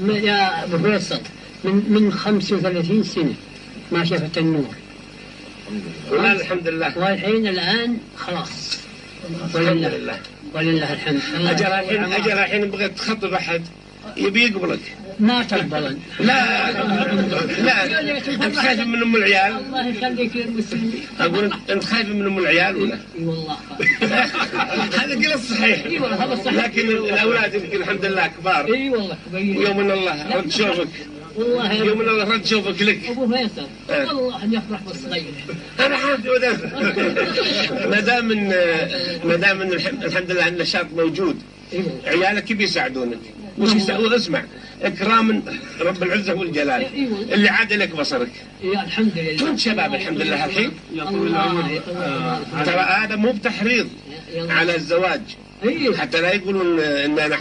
يا أبو فيصل من 35 سنة ما شفت النور. الحمد لله. والحين الآن خلاص. ولله الحمد. أجل الحين بغيت تخطب أحد يبي يقبلك. ما تقبلن. لا أنت خايف من أم العيال؟ الله يخليك للمسلمين. أقول أنت خايف من أم العيال ولا؟ إي والله هذا كله صحيح. إي والله هذا صحيح. لكن الأولاد يمكن الحمد لله كبار. إي والله كبير. يوم من الله رد شوفك. والله يوم من الله رد شوفك لك. أبو فيصل والله أن يفرح بالصغير. أنا حافظ ما دام الحمد لله النشاط موجود. عيالك بيساعدونك. وش يسوي؟ اسمع إكرام رب العزة والجلال اللي عاد لك بصرك. الحمد لله. كنت شباب الحمد لله الحين. ترى هذا مو بتحريض على الزواج حتى لا يقولون إن أنا